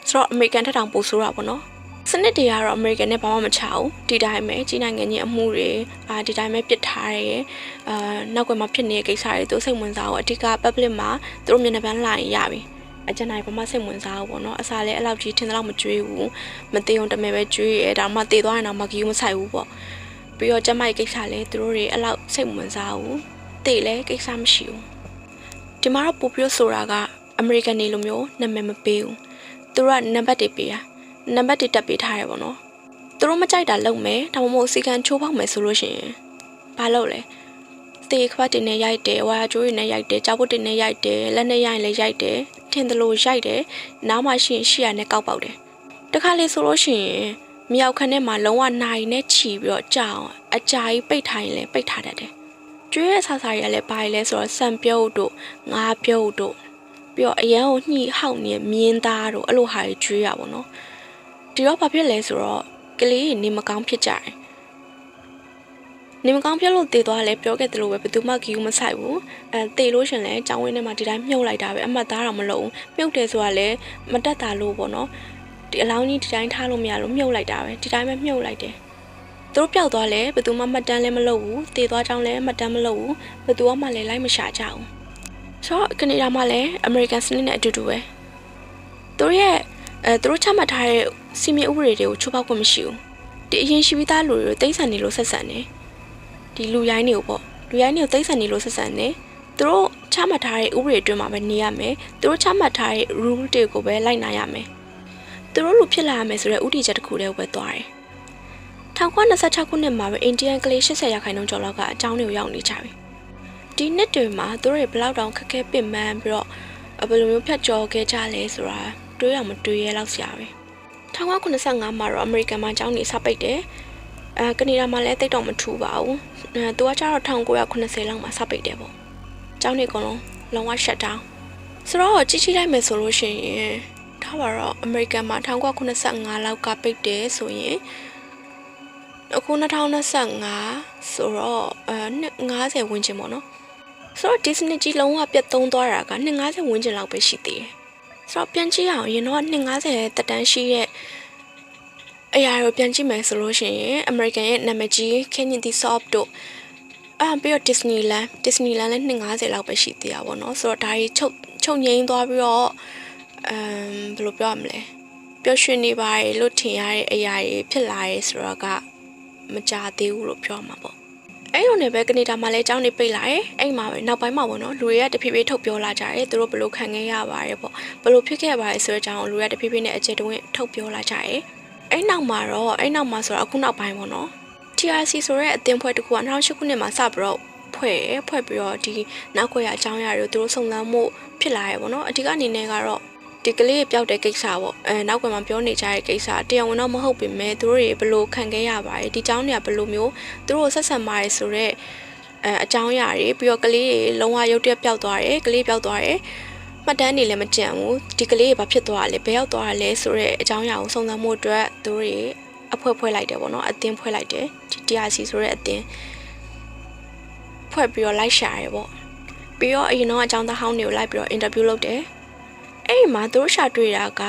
ဆိုတော့ American ထက်တောင်ပိုဆိုးတာပေါ့နော်စနစ်တွေကတော့ American နဲ့ဘာမှမချဘူးဒီတိုင်းပဲကြီးနိုင်ငံကြီးအမှုတွေဒီတိုင်းပဲပြစ်ထားတယ်နောက်ကွယ်မှာဖြစ်နေတဲ့ကိစ္စတွေသူစိတ်ဝင်စားဖို့အဓိက public မှာသူတို့မျက်နှာပန်းလာရင်ရပြီအကျဉ်းနိုင်ဘာမှစိတ်ဝင်စားဘူးပေါ့နော်အစားလဲအဲ့လောက်ကြီးထင်တော့မကြွေးဘူးမသေးအောင်တမဲပဲကြွေးရဲဒါမှတေသွားရင်တော့မကီးမဆိုင်ဘူးပေါ့ပြီးတော့ကျမရဲ့ကိစ္စလဲသူတို့တွေအဲ့လောက်စိတ်ဝင်စားဘူးတေလဲကိစ္စမရှိဘူးဒီမှာတော့ပို့ပြဆိုတာကအမေရိကန်နေလိုမျိုးနာမည်မပေးဘူးသူတို့ကနံပါတ်တွေပေးတာနံပါတ်တွေတက်ပေးထားတယ်ပေါ့နော်သူတို့မကြိုက်တာလုပ်မယ်ဒါမှမဟုတ်စီကံချိုးဖောက်မယ်ဆိုလို့ရှိရင်ဘာလုပ်လဲတေခွတ်တင်နဲ့ရိုက်တယ်ဝါကျိုးတွေနဲ့ရိုက်တယ်ကြောက်ပုတ်တင်နဲ့ရိုက်တယ်လက်နဲ့ရိုက်ရင်လည်းရိုက်တယ်ထင်တယ်လို့ရိုက်တယ်နားမှာရှိရင်ရှီရနဲ့ကောက်ပေါက်တယ်တခါလေဆိုလို့ရှိရင်မြောက်ခန်းထဲမှာလုံးဝနိုင်နဲ့ခြီးပြီးတော့ကြောက်အကြာကြီးပိတ်ထားရင်လည်းပိတ်ထားတတ်တယ်ကျွေးရဆာဆာရလည်းဘာလဲဆိုတော့စံပြုတ်တို့ငါးပြုတ်တို့ပြီးတော့အရန်ကိုညှိဟောက်နေမြင်းသားတို့အဲ့လိုဟာတွေကျွေးရပါတော့ဒီတော့ဘာဖြစ်လဲဆိုတော့ကလေးနေမကောင်းဖြစ်ကြတယ်နေမကောင်းပြလို့တည်သွားလဲပြောခဲ့တယ်လို့ပဲဘယ်သူမှဂီယူမဆိုင်ဘူးတည်လို့ရှင်လဲចောင်းဝင်းထဲမှာဒီတိုင်းမြုပ်လိုက်တာပဲအမှတ်သားတော့မလုံးမြုပ်တယ်ဆိုတာလဲမတက်တာလို့ပေါ့နော်ဒီအလောင်းကြီးဒီတိုင်းထားလို့မရလို့မြုပ်လိုက်တာပဲဒီတိုင်းပဲမြုပ်လိုက်တယ်သူတို့ပျောက်သွားလဲဘယ်သူမှမှတ်တမ်းလဲမလုပ်ဘူးတည်သွားကြောင်းလဲမှတ်တမ်းမလုပ်ဘူးဘယ်သူမှလည်းလိုက်မရှာကြဘူးဆိုတော့ကနေဒါမှာလဲအမေရိကန်စနစ်နဲ့အတူတူပဲသူတို့ရဲ့သူတို့ချမှတ်ထားတဲ့စီမံဥပဒေတွေကိုချိုးဖောက်ခွင့်မရှိဘူးဒီအရင်ရှိပြီးသားလူတွေကိုတိမ့်ဆန်နေလို့ဆက်ဆံနေဒီလူရိုင်းတွေကိုပေါ့လူရိုင်းတွေကိုသိမ်းဆန်နေလို့ဆက်ဆံနေသူတို့ချမှတ်ထားတဲ့ဥပဒေအတွင်းမှာပဲနေရမယ်သူတို့ချမှတ်ထားတဲ့ rule တွေကိုပဲလိုက်နာရမယ်သူတို့လူဖြစ်လာရမယ်ဆိုတဲ့ဥတီချက်တစ်ခုတည်းပဲသွားတယ်1926ခုနှစ်မှာပဲအိန္ဒိယကလေး80ရာခိုင်နှုန်းကျော်လောက်ကအကြောင်းတွေကိုရောက်နေကြပြီဒီနှစ်တွေမှာသူတို့တွေဘလောက်တောင်ခက်ခဲပင်ပန်းပြီးတော့ဘယ်လိုမျိုးဖြတ်ကျော်ခဲ့ကြလဲဆိုတာတွေးရမတွေးရလောက်စရာပဲ1995မှာတော့အမေရိကန်မှာအကြောင်းတွေစပိတ်တယ်ကနေဒါမှာလည်းတိတ်တော့မထူပါဘူးသူကကျတော့1980လောက်မှာစပိတ်တယ်ပေါ့ကျောင်းတွေအကုန်လုံးဝ shut down ဆိုတော့ကြီးကြီးလိုက်မယ်ဆိုလို့ရှိရင်ထားပါတော့အမေရိကန်မှာ1985လောက်ကပိတ်တယ်ဆိုရင်အခု2025ဆိုတော့50ဝန်းကျင်ပေါ့နော်ဆိုတော့ Disney ကြီးလုံးဝပြတ်သုံးသွားတာက50ဝန်းကျင်လောက်ပဲရှိသေးတယ်ဆိုတော့ပြန်ကြည့်အောင်ရင်တော့50တက်တန်းရှိရဲ့အရာကိုပြန်ကြည့်မယ်ဆိုလို့ရှိရင် American ရဲ့နာမည်ကြီး Canyon the Soft တို့ပြီးတော့ Disneyland လည်း250လောက်ပဲရှိသေးတာပေါ့နော်ဆိုတော့ဒါကြီးချုပ်ငိမ့်သွားပြီးတော့ဘယ်လိုပြောရမလဲပျော်ရွှင်နေပါရဲ့လို့ထင်ရတဲ့အရာတွေဖြစ်လာရဲဆိုတော့ကမကြသေးဘူးလို့ပြောမှာပေါ့အဲ့လိုနဲ့ပဲကနေဒါမှာလည်းအကြောင်းတွေပိတ်လာတယ်အဲ့မှာပဲနောက်ပိုင်းမှာပေါ့နော်လူတွေကတဖြည်းဖြည်းထုတ်ပြောလာကြတယ်သူတို့ဘယ်လိုခံခဲ့ရပါရဲပေါ့ဘယ်လိုဖြစ်ခဲ့ပါရဲဆိုတဲ့အကြောင်းလူတွေကတဖြည်းဖြည်းနဲ့အကျဉ်းတွင်းထုတ်ပြောလာကြတယ် အဲ့နောက်မှာဆိုတော့အခုနောက်ပိုင်းပေါ့နော် TRC ဆိုတဲ့အသင်းဖွဲ့တစ်ခုက2008ခုနှစ်မှာစပြီးတော့ဖွဲ့ပြီးတော့ဒီနောက်ွယ်ရအကြောင်းအရာတွေကိုသူတို့စုံစမ်းမှုဖြစ်လာရပေါ့နော်အဓိကအနေနဲ့ကတော့ဒီကလေးပျောက်တဲ့ကိစ္စပေါ့နောက်ကွယ်မှာပြောနေကြတဲ့ကိစ္စတရားဝင်တော့မဟုတ်ပေမဲ့သူတို့တွေဘယ်လိုခံခဲ့ရပါတယ်ဒီအကြောင်းတွေကဘယ်လိုမျိုးသူတို့ဆက်ဆံပါတယ်ဆိုတော့အကြောင်းအရာတွေပြီးတော့ကလေးတွေလုံးဝရုတ်တရက်ပျောက်သွားတယ်ကလေးပျောက်သွားတယ်မှတ်တမ်းတွေလည်းမကြံဘူးဒီကလေးတွေဘာဖြစ်သွားလဲဘယ်ရောက်သွားလဲဆိုတော့အကြောင်းအရာကိုစုံစမ်းမှုအတွက်သူတို့တွေအဖွဲ့ဖွဲ့လိုက်တယ်ပေါ့နော်အသင်းဖွဲ့လိုက်တယ်ဒီ TRC ဆိုတဲ့အသင်းဖွဲ့ပြီးတော့လိုက်ရှာရပေါ့ပြီးတော့အရင်တော့အကြောင်းသားဟောင်းတွေကိုလိုက်ပြီးတော့အင်တာဗျူးလုပ်တယ်အဲ့ဒီမှာသူတို့ရှာတွေ့တာက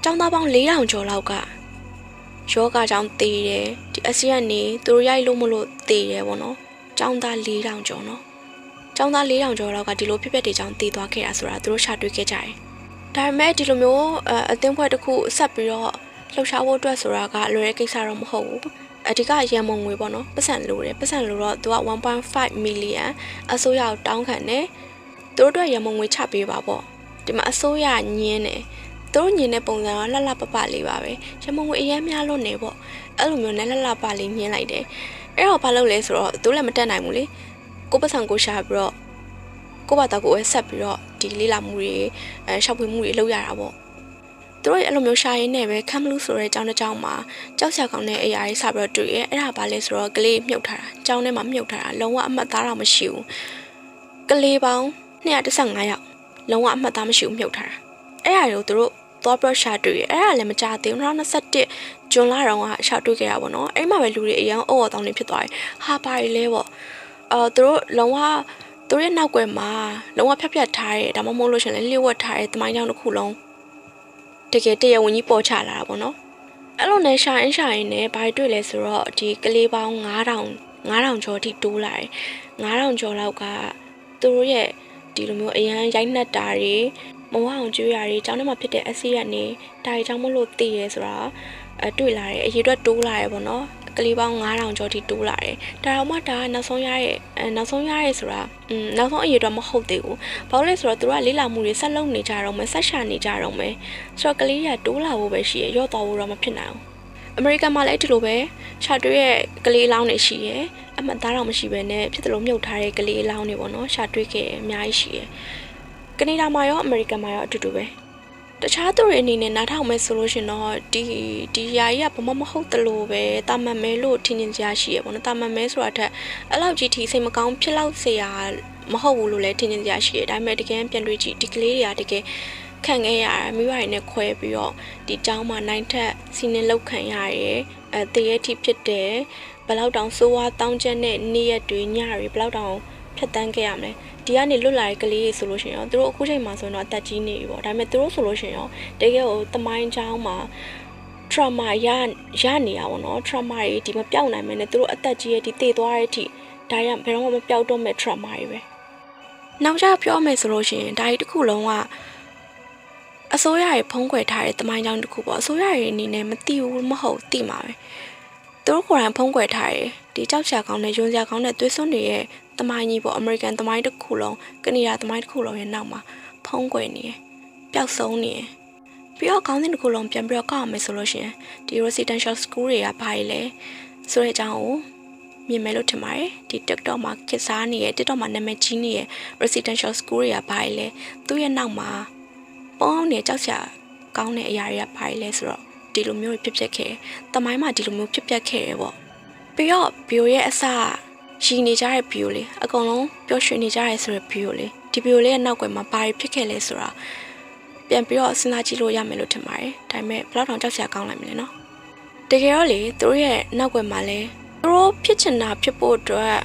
ကျောင်းသားပေါင်း4000ကျော်လောက်ကယောဂကြောင့်သေတယ်ဒီအဆီကနေသူတို့ရိုက်လို့မလို့သေတယ်ပေါ့နော်ကျောင်းသား4000ကျော်နော်ကျောင်းသား4000ကျော်လောက်ကဒီလိုဖြစ်ပျက်တွေကြောင့်သေသွားခဲ့တာဆိုတာသူတို့ရှာတွေ့ခဲ့ကြတယ်ဒါပေမဲ့ဒီလိုမျိုးအသင်းဖွဲ့တစ်ခုဆက်ပြီးတော့လှုပ်ရှားဖို့အတွက်ဆိုတာကလွယ်တဲ့ကိစ္စတော့မဟုတ်ဘူးအဓိကရန်မုံငွေပေါ့နော်ပတ်စံလိုတယ်ပတ်စံလိုတော့သူက 1.5 million အစိုးရကိုတောင်းခံတယ်သူတို့အတွက်ရန်မုံငွေချပေးပါပေါ့ဒီမှာအစိုးရညင်းတယ်သူတို့ညင်းတဲ့ပုံစံကလှပလေးပါပဲရန်မုံငွေအရင်များလွတ်နေပေါ့အဲ့လိုမျိုးနဲ့လှပလေးညင်းလိုက်တယ်အဲ့တော့ဘာလုပ်လဲဆိုတော့သူလည်းမတက်နိုင်ဘူးလေကိုပတ်စံကိုရှာပြီးတော့ကိုဘာတော့ကိုပဲဆက်ပြီးတော့ဒီလေးလာမှုတွေရှောက်ဖွေးမှုတွေလုပ်ရတာပေါ့သူတို့အဲ့လိုမျိုးရှာရင်းနဲ့ပဲခမ်ဘလူးဆိုတဲ့အကြောင်းတစ်ကြောင်းမှာကြောက်စရာကောင်းတဲ့အရာတွေစပြီးတော့တွေ့ရဲအဲ့ဒါဘာလဲဆိုတော့ကလေးမြုပ်ထားတာအကြောင်းထဲမှာမြုပ်ထားတာလုံးဝအမှတ်သားတော့မရှိဘူးကလေးပေါင်း215ယောက်လုံးဝအမှတ်သားမရှိဘူးမြုပ်ထားတာအဲ့ဒါတွေကိုသူတို့သွားပြီးရှာတွေ့ရဲအဲ့ဒါလည်းမကြသေးဘူး2021ဇွန်လတုန်းကရှာတွေ့ခဲ့တာပေါ့နော်အဲ့မှာပဲလူတွေအရင်အော်တောင်းနေဖြစ်သွားတယ်ဟာပါရီလဲပေါ့သူတို့လုံးဝသူတို့ရဲ့နောက်ွယ်မှာလုံးဝဖြတ်ထားရဲဒါမှမဟုတ်လို့ရှင်လဲလျှို့ဝှက်ထားရဲတမိုင်းကြောင်တစ်ခုလုံးတကယ်တရားဝင်ကြီးပေါ်ချလာတာပေါ့နော်အဲ့လိုနဲ့ရှာရင်နဲ့ဘာတွေ့လဲဆိုတော့ဒီကလေးပေါင်း9000ကျော်ထိတိုးလာတယ်9000ကျော်လောက်ကသူတို့ရဲ့ဒီလိုမျိုးအရန်ရိုက်နှက်တာတွေမဝအောင်ကျွေးတာတွေအကြောင်းထဲမှာဖြစ်တဲ့အဆီရက်နေဒါတွေကြောင့်မလို့သိရဲဆိုတာတွေ့လာတယ်အရေးအတွက်တိုးလာတယ်ပေါ့နော်ကလေးပေါင်း9000ကျော်ထိတိုးလာတယ်ဒါတော့မှဒါကနောက်ဆုံးရရဲ့ဆိုတာနောက်ဆုံးအရေးအတွက်မဟုတ်သေးဘူးဘာလို့လဲဆိုတော့သူတို့ကလေးလာမှုတွေဆက်လုပ်နေကြတော့မယ်ဆက်ရှာနေကြတော့မယ်ဆိုတော့ကလေးရတိုးလာဖို့ပဲရှိရရော့သွားဖို့တော့မဖြစ်နိုင်ဘူးအမေရိကန်မှာလည်းဒီလိုပဲရှာတွေ့ရဲ့ကလေးအလောင်းတွေရှိရအမှတ်သားတော့မရှိဘဲနဲ့ဖြစ်တယ်လို့မြုပ်ထားတဲ့ကလေးအလောင်းတွေပေါ့နော်ရှာတွေ့ခဲ့အများကြီးရှိရကနေဒါမှာရောအမေရိကန်မှာရောအတူတူပဲတခြားသူတွေအနေနဲ့နားထောင်မယ်ဆိုလို့ရှင်တော့ဒီယာကြီးကဘာမှမဟုတ်တလို့ပဲတာမန်မဲလို့ထင်မြင်ကြရှိရပေါ့နော်တာမန်မဲဆိုတာထက်အဲ့လောက်ကြီးထိစိတ်မကောင်းဖြစ်လောက်เสียမဟုတ်ဘူးလို့လည်းထင်မြင်ကြရှိရဒါပေမဲ့တကယ်ပြန်တွေ့ကြည့်ဒီကလေးတွေကတကယ်ခံခဲ့ရမိဘတွေနဲ့ခွဲပြီးတော့ဒီเจ้าမှာနိုင်ထက်စီးနေလောက်ခံရရဲတရေထိဖြစ်တယ်ဘယ်လောက်တောင်စိုးဝါးတောင်းချက်နဲ့နေ့ရက်တွေညတွေဘယ်လောက်တောင်ဖြတ်တန်းခဲ့ရမလဲဒီကနေလွတ်လာတဲ့ကလေးတွေဆိုလို့ရှိရင်ရောသူတို့အခုချိန်မှာဆိုရင်တော့အသက်ကြီးနေပြီပေါ့ဒါပေမဲ့သူတို့ဆိုလို့ရှိရင်ရောတကယ်ကိုတမိုင်းချောင်းမှာ trauma ရနေရပါတော့ trauma တွေဒီမပြောက်နိုင်မနဲ့သူတို့အသက်ကြီးရဲ့ဒီတည်သွားတဲ့အထိဒါရဘယ်တော့မှမပြောက်တော့မဲ့ trauma တွေပဲနောက်ကျပြောမယ်ဆိုလို့ရှိရင်ဒါကြီးတစ်ခုလုံးကအစိုးရရဲ့ဖုံးကွယ်ထားတဲ့တမိုင်းချောင်းတစ်ခုပေါ့အစိုးရရဲ့အနေနဲ့မသိဘူးမဟုတ်သိမှာပဲသူတို့ကိုယ်တိုင်ဖုံးကွယ်ထားတယ်ဒီကြောက်စရာကောင်းတဲ့ယွန်းစရာကောင်းတဲ့သွေးစွန်းတွေရဲ့တမိုင်းကြီးပေါ့အမေရိကန်တမိုင်းတစ်ခုလုံးကနေဒါတမိုင်းတစ်ခုလုံးရဲ့နောက်မှာဖုံးကွယ်နေတယ်ပျောက်ဆုံးနေတယ်ပြီးတော့ကောင်းတဲ့တစ်ခုလုံးပြန်ပြီးတော့ကောက်အောင်မယ်ဆိုလို့ရှိရင်ဒီ residential school တွေကဘာလဲဆိုတဲ့အကြောင်းကိုမြင်မယ်လို့ထင်ပါတယ်ဒီ TikTok မှာခေတ်စားနေတဲ့ TikTok မှာနာမည်ကြီးနေတဲ့ residential school တွေကဘာလဲသူ့ရဲ့နောက်မှာပေါင်းနေကြောက်စရာကောင်းတဲ့အရာတွေကဘာလဲဆိုတော့ဒီလိုမျိုးဖြစ်ပျက်ခဲ့တမိုင်းမှာဒီလိုမျိုးဖြစ်ပျက်ခဲ့ရပေါ့ပြီးတော့ bio ရဲ့အစရှိနေကြတဲ့ bio လေးအကုန်လုံးပျော်ရွှင်နေကြရဲဆိုတဲ့ bio လေးဒီ bio လေးရဲ့နောက်ွယ်မှာဘာဖြစ်ခဲ့လဲဆိုတာပြန်ပြီးတော့စဉ်းစားကြည့်လို့ရမယ်လို့ထင်ပါတယ်ဒါပေမဲ့ဘယ်တော့တောင်ကြောက်စရာကောင်းလိုက်မလဲနော်တကယ်တော့လေသူတို့ရဲ့နောက်ွယ်မှာလဲသူတို့ဖြစ်ချင်တာဖြစ်ဖို့အတွက်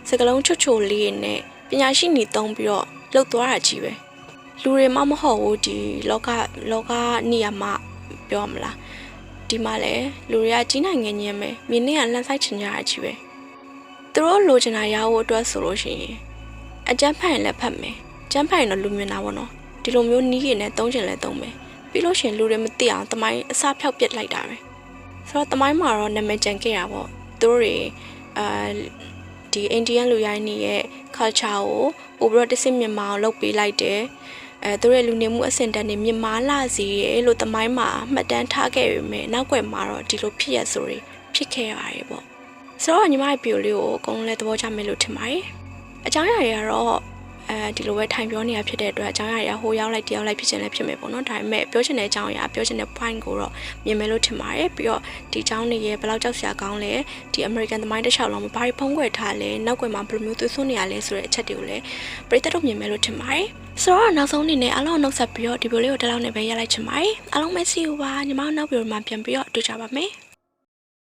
စကလုံးချွတ်လေးနဲ့ပညာရှိနေသုံးပြီးတော့လှုပ်သွားတာကြီးပဲလူတွေမှမဟုတ်ဘူးဒီလောကနေရာမှာပြောမလားဒီမှာလဲလူတွေကကြီးနိုင်ငံချင်းပဲမြင်းနဲ့ကလန့်ဆိုင်ချင်ကြတာကြီးပဲသူတို့လိုချင်တာရဖို့အတွက်ဆိုလို့ရှိရင်အကျန်းဖတ်ရင်လည်းဖတ်မယ်ကျန်းဖတ်ရင်တော့လူမြင်တာပေါ့နော်ဒီလိုမျိုးနီးရည်နဲ့သုံးချင်လဲသုံးမယ်ပြီးလို့ရှိရင်လူတွေမသိအောင်တမိုင်းအစားဖြောက်ပစ်လိုက်တာပဲဆိုတော့တမိုင်းမှာတော့နာမည်ကျန်ခဲ့တာပေါ့သူတို့တွေဒီအိန္ဒိယလူရိုင်းနေရဲ့ culture ကိုပို့ပြီးတော့တစ်စင်မြန်မာအောင်လုပ်ပေးလိုက်တယ် သူရဲ့လူနေမှုအဆင့်တန်းနေမြင့်မားလာစေလို့တမိုင်းမှာမှတ်တမ်းထားခဲ့ပေမဲ့နောက်ွယ်မှာတော့ဒီလိုဖြစ်ရဆိုရင်ဖြစ်ခဲ့ရတယ်ပေါ့ဆိုတော့ညီမရဲ့ဗီဒီယိုလေးကိုအကုန်လုံးလည်းသဘောကျမယ်လို့ထင်ပါတယ်အကြောင်းအရာတွေကတော့ဒီလိုပဲထိုင်ပြောနေတာဖြစ်တဲ့အတွက်အကြောင်းအရာတွေကဟိုရောက်လိုက်တယောက်လိုက်ဖြစ်ချင်လည်းဖြစ်မယ်ပေါ့နော်ဒါပေမဲ့ပြောချင်တဲ့အကြောင်းအရာပြောချင်တဲ့ point ကိုတော့မြင်မယ်လို့ထင်ပါတယ်ပြီးတော့ဒီအကြောင်းတွေရဲ့ဘယ်လောက်ကြောက်စရာကောင်းလဲဒီ American သမိုင်းတစ်လျှောက်လုံးမှာဘာတွေဖုံးကွယ်ထားလဲနောက်ွယ်မှာဘယ်လိုမျိုးသွေးစွန်းနေရလဲဆိုတဲ့အချက်တွေကိုလည်းပရိသတ်တို့မြင်မယ်လို့ထင်ပါတယ်ဆိုတော့နောက်ဆုံးအနေနဲ့အားလုံးနှုတ်ဆက်ပြီးတော့ဒီဗီဒီယိုလေးကိုဒီလောက်နဲ့ပဲရလိုက်ချင်ပါတယ်အားလုံးပဲ see you ပါညီမနောက်ဗီဒီယိုမှာပြန်ပြီးတော့တွေ့ကြပါမယ်